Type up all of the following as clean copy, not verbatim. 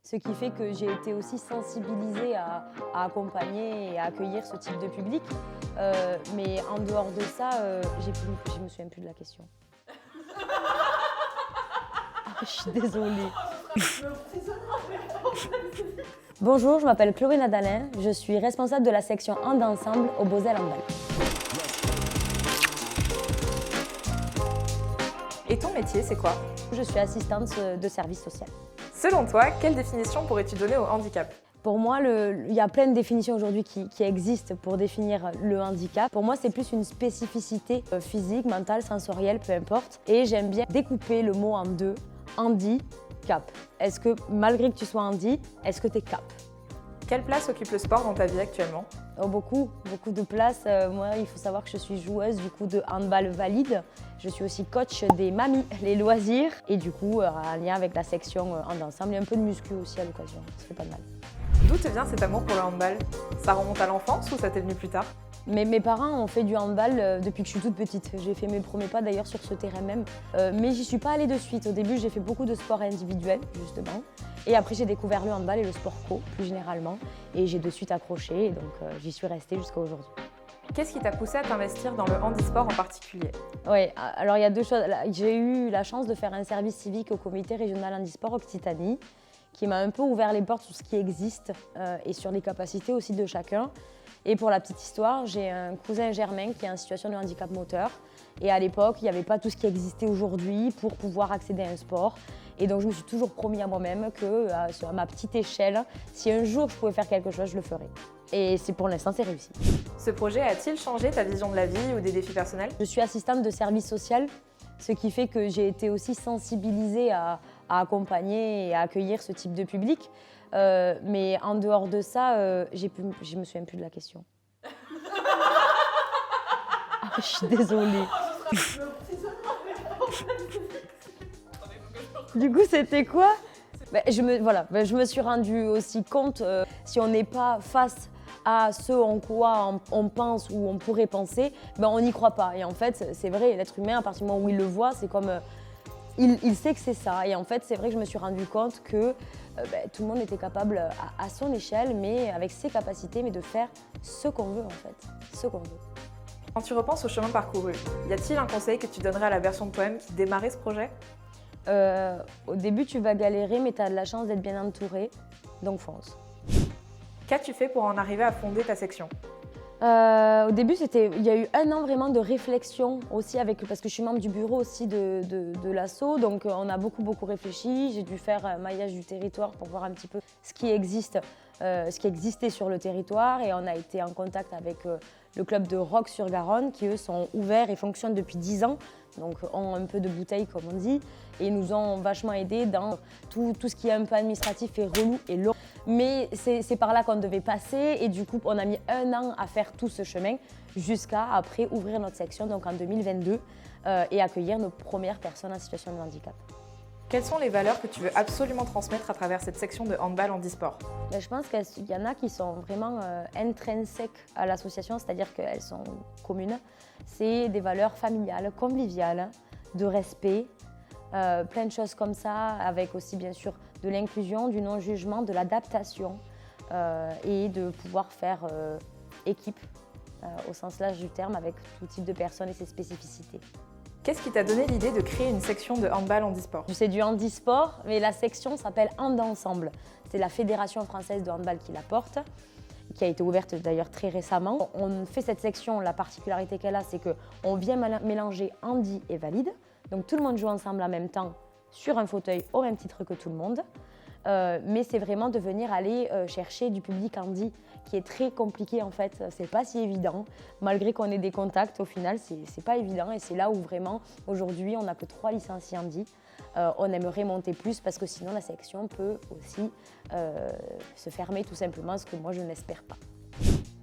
Ce qui fait que j'ai été aussi sensibilisée à accompagner et à accueillir ce type de public. Mais en dehors de ça, je me souviens plus de la question. Je suis désolée. Bonjour, je m'appelle Chloé Nadalin. Je suis responsable de la section Hand Ensemble au Beauzelle Handball. Et ton métier, c'est quoi? Je suis assistante de service social. Selon toi, quelle définition pourrais-tu donner au handicap? Pour moi, il y a plein de définitions aujourd'hui qui existent pour définir le handicap. Pour moi, c'est plus une spécificité physique, mentale, sensorielle, peu importe. Et j'aime bien découper le mot en deux. Handicap. Est-ce que, malgré que tu sois handi, est-ce que tu es cap? Quelle place occupe le sport dans ta vie actuellement? Oh, beaucoup de place. Moi, il faut savoir que je suis joueuse du coup de handball valide. Je suis aussi coach des mamies, les loisirs. Et du coup, en lien avec la section hand ensemble, et un peu de muscu aussi à l'occasion. Ça fait pas de mal. D'où te vient cet amour pour le handball? Ça remonte à l'enfance ou ça t'est venu plus tard? Mes parents ont fait du handball depuis que je suis toute petite. J'ai fait mes premiers pas d'ailleurs sur ce terrain même. Mais j'y suis pas allée de suite. Au début, j'ai fait beaucoup de sports individuels, justement. Et après, j'ai découvert le handball et le sport co, plus généralement. Et j'ai de suite accroché, et donc j'y suis restée jusqu'à aujourd'hui. Qu'est-ce qui t'a poussé à t'investir dans le handisport en particulier? Oui, alors il y a deux choses. J'ai eu la chance de faire un service civique au comité régional handisport Occitanie, qui m'a un peu ouvert les portes sur ce qui existe et sur les capacités aussi de chacun. Et pour la petite histoire, j'ai un cousin Germain qui est en situation de handicap moteur. Et à l'époque, il n'y avait pas tout ce qui existait aujourd'hui pour pouvoir accéder à un sport. Et donc je me suis toujours promis à moi-même que, à ma petite échelle, si un jour je pouvais faire quelque chose, je le ferais. Et pour l'instant, c'est réussi. Ce projet a-t-il changé ta vision de la vie ou des défis personnels? Je suis assistante de service social, ce qui fait que j'ai été aussi sensibilisée à accompagner et à accueillir ce type de public. Mais en dehors de ça, je me souviens plus de la question. Je suis désolée. Du coup, c'était quoi? Je me suis rendu aussi compte, si on n'est pas face à ce en quoi on pense ou on pourrait penser, on n'y croit pas. Et en fait, c'est vrai, l'être humain, à partir du moment où il le voit, c'est comme... il sait que c'est ça. Et en fait, c'est vrai que je me suis rendu compte que tout le monde était capable, à son échelle, mais avec ses capacités, mais de faire ce qu'on veut en fait, ce qu'on veut. Quand tu repenses au chemin parcouru, y a-t-il un conseil que tu donnerais à la version de toi-même qui démarrait ce projet? Au début, tu vas galérer, mais tu as de la chance d'être bien entouré, donc fonce. Qu'as-tu fait pour en arriver à fonder ta section? Au début, il y a eu un an vraiment de réflexion aussi, parce que je suis membre du bureau aussi de l'asso, donc on a beaucoup réfléchi. J'ai dû faire un maillage du territoire pour voir un petit peu ce qui existait sur le territoire, et on a été en contact avec le club de Roques sur Garonne qui eux sont ouverts et fonctionnent depuis 10 ans, donc ont un peu de bouteille comme on dit, et nous ont vachement aidés dans tout ce qui est un peu administratif et relou et long. Mais c'est par là qu'on devait passer, et du coup on a mis un an à faire tout ce chemin jusqu'à après ouvrir notre section donc en 2022 et accueillir nos premières personnes en situation de handicap. Quelles sont les valeurs que tu veux absolument transmettre à travers cette section de handball handisport? Je pense qu'il y en a qui sont vraiment intrinsèques à l'association, c'est-à-dire qu'elles sont communes. C'est des valeurs familiales, conviviales, de respect, plein de choses comme ça, avec aussi bien sûr de l'inclusion, du non-jugement, de l'adaptation et de pouvoir faire équipe au sens large du terme avec tout type de personnes et ses spécificités. Qu'est-ce qui t'a donné l'idée de créer une section de handball handisport? C'est du handisport, mais la section s'appelle Hand Ensemble. C'est la Fédération française de handball qui la porte, qui a été ouverte d'ailleurs très récemment. On fait cette section, la particularité qu'elle a, c'est qu'on vient mélanger handi et valide. Donc tout le monde joue ensemble en même temps sur un fauteuil au même titre que tout le monde. Mais c'est vraiment de venir aller chercher du public handi, qui est très compliqué en fait, c'est pas si évident. Malgré qu'on ait des contacts, au final c'est pas évident, et c'est là où vraiment aujourd'hui on n'a que 3 licenciés handi. On aimerait monter plus parce que sinon la section peut aussi se fermer tout simplement, ce que moi je n'espère pas.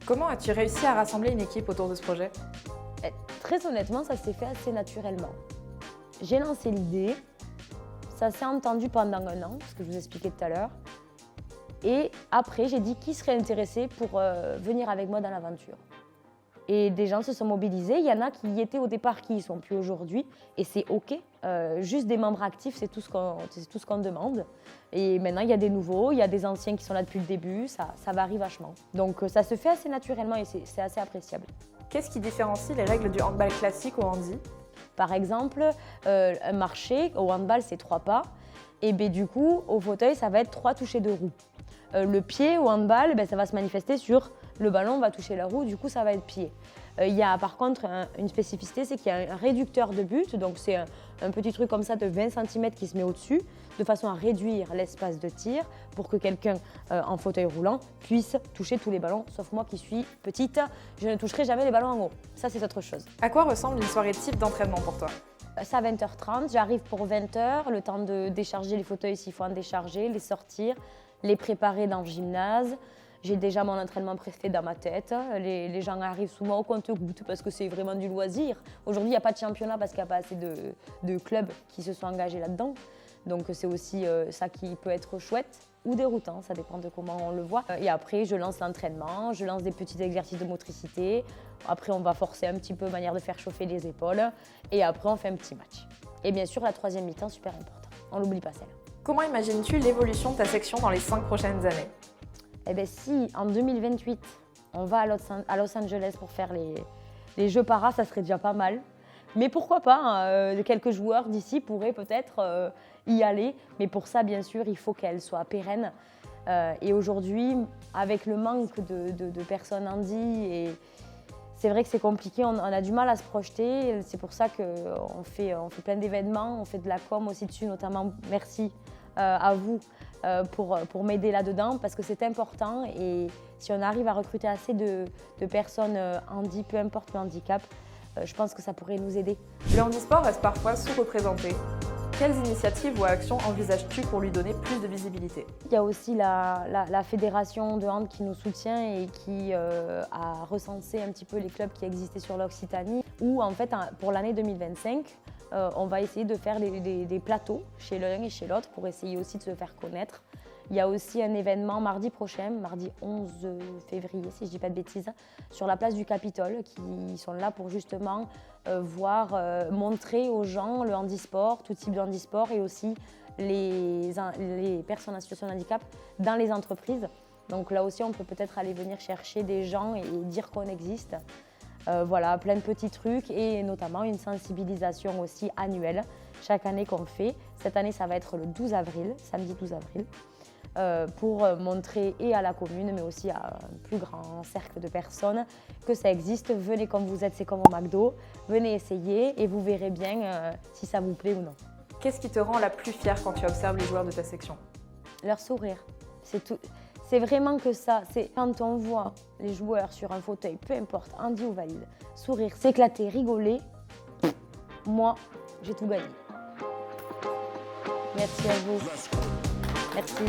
Comment as-tu réussi à rassembler une équipe autour de ce projet? Très honnêtement, ça s'est fait assez naturellement. J'ai lancé l'idée, ça s'est entendu pendant un an, ce que je vous expliquais tout à l'heure. Et après, j'ai dit qui serait intéressé pour venir avec moi dans l'aventure. Et des gens se sont mobilisés. Il y en a qui y étaient au départ, qui y sont plus aujourd'hui. Et c'est OK. Juste des membres actifs, c'est tout ce qu'on demande. Et maintenant, il y a des nouveaux, il y a des anciens qui sont là depuis le début. Ça varie vachement. Donc ça se fait assez naturellement et c'est assez appréciable. Qu'est-ce qui différencie les règles du handball classique au handi? Par exemple, un marché, au handball, c'est 3 pas. Et ben, du coup, au fauteuil, ça va être 3 touchés de roue. Le pied au handball, ben, ça va se manifester sur le ballon va toucher la roue, du coup, ça va être pied. Il y a par contre une spécificité, c'est qu'il y a un réducteur de but. Donc, c'est un petit truc comme ça de 20 cm qui se met au-dessus, de façon à réduire l'espace de tir pour que quelqu'un en fauteuil roulant puisse toucher tous les ballons, sauf moi qui suis petite, je ne toucherai jamais les ballons en haut. Ça, c'est autre chose. À quoi ressemble une soirée type d'entraînement pour toi? C'est à 20h30, j'arrive pour 20h, le temps de décharger les fauteuils s'il faut en décharger, les sortir, les préparer dans le gymnase. J'ai déjà mon entraînement préfet dans ma tête. Les gens arrivent souvent au compte-gouttes parce que c'est vraiment du loisir. Aujourd'hui, il n'y a pas de championnat parce qu'il n'y a pas assez de clubs qui se sont engagés là-dedans. Donc c'est aussi ça qui peut être chouette ou déroutant, ça dépend de comment on le voit. Et après, je lance l'entraînement, je lance des petits exercices de motricité. Après, on va forcer un petit peu, manière de faire chauffer les épaules. Et après, on fait un petit match. Et bien sûr, la 3e mi-temps, super important. On l'oublie pas celle. Comment imagines-tu l'évolution de ta section dans les 5 prochaines années? Eh bien, si en 2028, on va à Los Angeles pour faire les Jeux Paras, ça serait déjà pas mal. Mais pourquoi pas, hein, quelques joueurs d'ici pourraient peut-être y aller. Mais pour ça, bien sûr, il faut qu'elle soit pérenne. Et aujourd'hui, avec le manque de personnes handi, c'est vrai que c'est compliqué, on a du mal à se projeter. C'est pour ça qu'on fait plein d'événements, on fait de la com aussi dessus, notamment merci à vous pour m'aider là-dedans parce que c'est important. Et si on arrive à recruter assez de personnes handi, peu importe le handicap, je pense que ça pourrait nous aider. Le handisport reste parfois sous-représenté. Quelles initiatives ou actions envisages-tu pour lui donner plus de visibilité? Il y a aussi la fédération de hand qui nous soutient et qui a recensé un petit peu les clubs qui existaient sur l'Occitanie, où en fait pour l'année 2025, on va essayer de faire des plateaux chez l'un et chez l'autre pour essayer aussi de se faire connaître. Il y a aussi un événement mardi prochain, mardi 11 février, si je ne dis pas de bêtises, sur la place du Capitole, qui sont là pour justement montrer aux gens le handisport, tout type de handisport, et aussi les personnes en situation de handicap dans les entreprises. Donc là aussi, on peut peut-être aller venir chercher des gens et dire qu'on existe. Voilà, plein de petits trucs et notamment une sensibilisation aussi annuelle, chaque année qu'on fait. Cette année, ça va être le 12 avril, samedi 12 avril. Pour montrer et à la commune, mais aussi à un plus grand cercle de personnes que ça existe. Venez comme vous êtes, c'est comme au McDo. Venez essayer et vous verrez bien si ça vous plaît ou non. Qu'est-ce qui te rend la plus fière quand tu observes les joueurs de ta section? Leur sourire, c'est tout. C'est vraiment que ça. C'est quand on voit les joueurs sur un fauteuil, peu importe, handi ou valide, sourire, s'éclater, rigoler. Moi, j'ai tout gagné. Merci à vous. Merci.